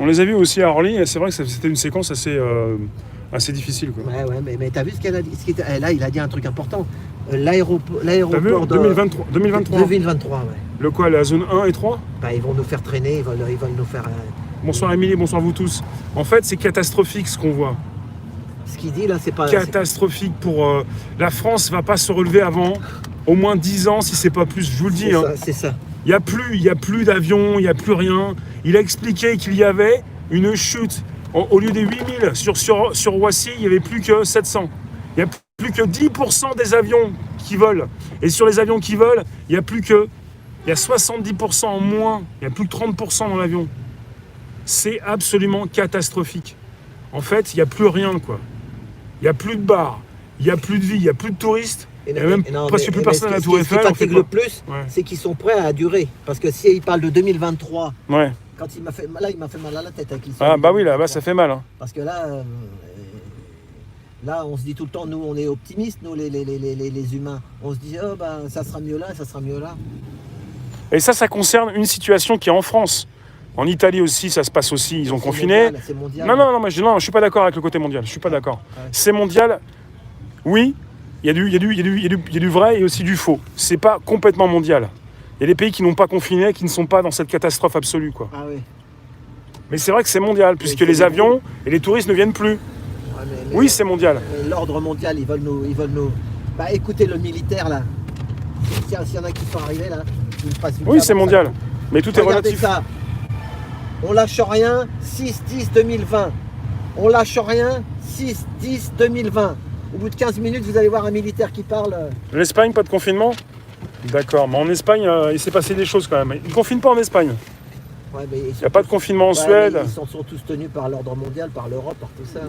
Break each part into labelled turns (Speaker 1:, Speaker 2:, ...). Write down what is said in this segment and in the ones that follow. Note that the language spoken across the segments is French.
Speaker 1: On les a vus aussi à Orly, et c'est vrai que c'était une séquence assez difficile, quoi.
Speaker 2: Ouais, mais t'as vu ce qu'elle a dit là, il a dit un truc important. L'aéroport
Speaker 1: T'as vu
Speaker 2: de
Speaker 1: 2023.
Speaker 2: 2023, ouais.
Speaker 1: Le quoi, la zone 1 et 3?
Speaker 2: Bah, ils vont nous faire traîner, ils veulent nous faire...
Speaker 1: Bonsoir Émilie, bonsoir vous tous. En fait, c'est catastrophique ce qu'on voit.
Speaker 2: Ce qu'il dit là, c'est pas...
Speaker 1: Catastrophique pour... la France va pas se relever avant au moins 10 ans, si c'est pas plus, je vous le dis.
Speaker 2: C'est ça.
Speaker 1: Il n'y a plus d'avions, il n'y a plus rien. Il a expliqué qu'il y avait une chute. Au lieu des 8000 sur Roissy, il n'y avait plus que 700. Il n'y a plus que 10% des avions qui volent. Et sur les avions qui volent, il y a 70% en moins. Il n'y a plus que 30% dans l'avion. C'est absolument catastrophique. En fait, il n'y a plus rien, quoi. Il n'y a plus de bars, il n'y a plus de vie, il n'y a plus de touristes. Il n'y a même presque plus personne à la Tour Eiffel.
Speaker 2: Ce qui fatigue le plus, c'est qu'ils sont prêts à durer. Parce que si il parle de 2023, quand il m'a fait mal à la tête avec l'histoire.
Speaker 1: Ah bah oui, là-bas ça fait mal. Hein.
Speaker 2: Parce que là, on se dit tout le temps, nous on est optimistes, nous les humains. On se dit, oh bah ça sera mieux là, ça sera mieux là.
Speaker 1: Et ça concerne une situation qui est en France. En Italie aussi, ça se passe aussi, ils ont confiné.
Speaker 2: C'est mondial.
Speaker 1: Non, je suis pas d'accord avec le côté mondial, je suis pas d'accord. Ouais. C'est mondial, oui, il y a du vrai et aussi du faux. C'est pas complètement mondial. Il y a des pays qui n'ont pas confiné, qui ne sont pas dans cette catastrophe absolue, quoi.
Speaker 2: Ah oui.
Speaker 1: Mais c'est vrai que c'est mondial, puisque les avions et les touristes ne viennent plus. Oui, c'est mondial.
Speaker 2: Mais l'ordre mondial, ils veulent nous... Bah écoutez, le militaire, là, s'il y en a qui sont arrivés, là, ils passent une...
Speaker 1: Oui, c'est mondial. Mais tout est relatif.
Speaker 2: Ça. On lâche rien, 6-10-2020. On lâche rien, 6-10-2020. Au bout de 15 minutes, vous allez voir un militaire qui parle.
Speaker 1: L'Espagne, pas de confinement? D'accord, mais en Espagne, il s'est passé des choses quand même. Ils ne confinent pas en Espagne.
Speaker 2: Ouais, il
Speaker 1: n'y a pas de confinement en Suède.
Speaker 2: Ils sont tous tenus par l'ordre mondial, par l'Europe, par tout ça.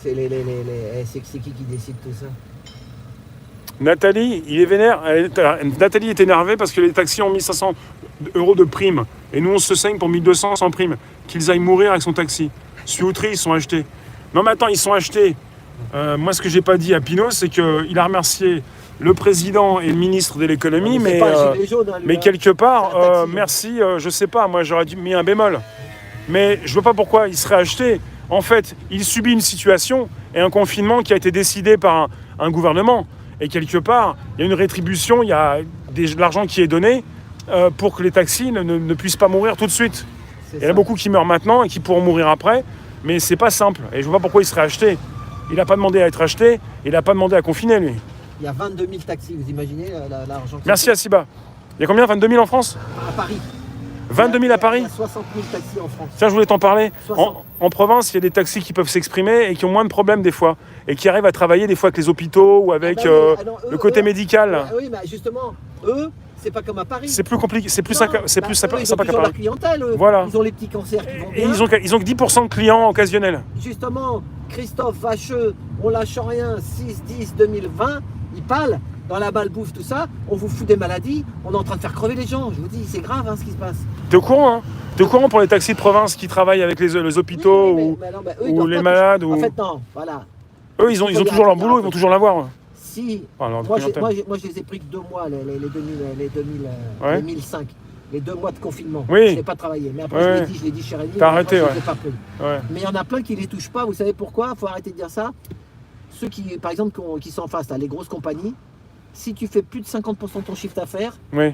Speaker 2: C'est qui décide tout ça?
Speaker 1: Nathalie, il est vénère. Nathalie est énervée parce que les taxis ont mis 500 € de prime. Et nous, on se saigne pour 1200 sans prime. Qu'ils aillent mourir avec son taxi. Suoutry, ils sont achetés. Non, mais attends, ils sont achetés. Moi, ce que j'ai pas dit à Pinot, c'est qu'il a remercié le président et le ministre de l'économie, mais quelque part, merci, je sais pas, moi j'aurais mis un bémol. Mais je vois pas pourquoi il serait acheté. En fait, il subit une situation et un confinement qui a été décidé par un gouvernement. Et quelque part, il y a une rétribution, il y a de l'argent qui est donné pour que les taxis ne puissent pas mourir tout de suite. Il y en a beaucoup qui meurent maintenant et qui pourront mourir après, mais c'est pas simple. Et je vois pas pourquoi il serait acheté. Il n'a pas demandé à être acheté, il n'a pas demandé à confiner, lui.
Speaker 2: Il y a 22 000 taxis, vous imaginez l'argent?
Speaker 1: Merci Assiba. Il y a combien? 22 000 en France?
Speaker 2: À Paris.
Speaker 1: 22 000 à Paris?
Speaker 2: Il y a 60 000 taxis en France.
Speaker 1: Tiens, je voulais t'en parler. En province, il y a des taxis qui peuvent s'exprimer et qui ont moins de problèmes des fois. Et qui arrivent à travailler des fois avec les hôpitaux ou avec le côté médical.
Speaker 2: Oui, mais justement, eux, c'est pas comme à Paris.
Speaker 1: C'est plus compliqué, c'est plus sympa qu'à Paris.
Speaker 2: Ils ont leur clientèle, eux.
Speaker 1: Voilà.
Speaker 2: Ils ont les petits cancers qui vont bien.
Speaker 1: Et ils ont que 10% de clients occasionnels.
Speaker 2: Justement, Christophe Vacheux, on lâche rien, 6-10-2020, il parle dans la malbouffe, tout ça, on vous fout des maladies, on est en train de faire crever les gens. Je vous dis, c'est grave ce qui se passe.
Speaker 1: T'es au courant, hein? T'es au courant pour les taxis de province qui travaillent avec les hôpitaux ou les malades
Speaker 2: En fait, non, voilà.
Speaker 1: Eux, ils ont toujours leur boulot, ils vont toujours l'avoir.
Speaker 2: Si,
Speaker 1: moi
Speaker 2: je les ai pris que 2 mois, les 1005. Les 2 mois de confinement.
Speaker 1: Oui.
Speaker 2: Je n'ai pas travaillé. Mais après, je l'ai dit chez Rémi.
Speaker 1: T'as arrêté,
Speaker 2: je ne les ai pas pris. Ouais. Mais il y en a plein qui ne les touchent pas. Vous savez pourquoi? Il faut arrêter de dire ça. Ceux qui, par exemple, qui sont en face, là, les grosses compagnies, si tu fais plus de 50% de ton chiffre d'affaires...
Speaker 1: Oui.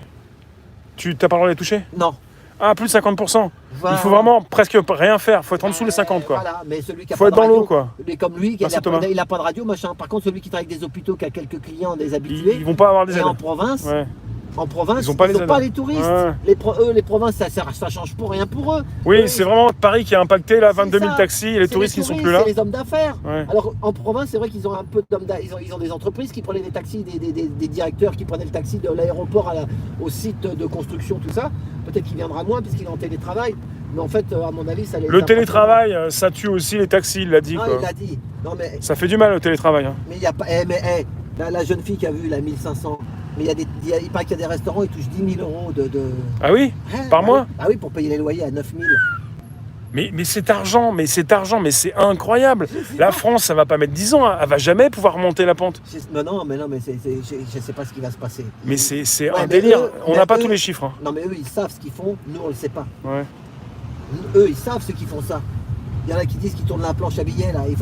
Speaker 1: Tu n'as pas le droit de les toucher?
Speaker 2: Non.
Speaker 1: Ah, plus de 50%. Voilà. Il faut vraiment presque rien faire. Il faut être en dessous les 50, quoi.
Speaker 2: Voilà, mais celui qui a
Speaker 1: faut
Speaker 2: pas
Speaker 1: être
Speaker 2: de
Speaker 1: dans
Speaker 2: radio,
Speaker 1: l'eau, quoi.
Speaker 2: Mais comme lui, il n'a pas de radio, machin. Par contre, celui qui travaille avec des hôpitaux, qui a quelques clients, des habitués...
Speaker 1: Ils vont pas avoir des aides.
Speaker 2: En province... Ouais. En province, ils n'ont
Speaker 1: pas
Speaker 2: les touristes. Ouais. Les provinces, ça change pour rien pour eux.
Speaker 1: Oui, c'est vraiment Paris qui a impacté, là, 22 000 taxis, et les touristes qui ne sont plus là.
Speaker 2: C'est les hommes d'affaires. Ouais. Alors, en province, c'est vrai qu'ils ont un peu d'hommes d'affaires. Ils ont des entreprises qui prenaient des taxis, des directeurs qui prenaient le taxi de l'aéroport au site de construction, tout ça. Peut-être qu'il viendra moins puisqu'il est en télétravail. Mais en fait, à mon avis, ça les...
Speaker 1: Le télétravail, ça tue aussi les taxis, il l'a dit.
Speaker 2: Ah,
Speaker 1: quoi.
Speaker 2: il l'a dit. Non, mais...
Speaker 1: Ça fait du mal, le télétravail. Hein.
Speaker 2: Mais il y a pas... la jeune fille qui a vu, la 1500... Mais il paraît qu'il y a des restaurants, ils touchent 10 000 € de...
Speaker 1: Ah oui? Par mois?
Speaker 2: Ah oui, pour payer les loyers à 9 000.
Speaker 1: Mais cet argent, c'est incroyable. La France, ça va pas mettre 10 ans, hein. Elle va jamais pouvoir remonter la pente.
Speaker 2: Non, mais je sais pas ce qui va se passer.
Speaker 1: Mais c'est un délire. On n'a pas tous les chiffres. Hein.
Speaker 2: Non, mais eux, ils savent ce qu'ils font, nous, on le sait pas.
Speaker 1: Ouais.
Speaker 2: Eux, ils savent ceux qui font ça. Il y en a qui disent qu'ils tournent la planche à billets là.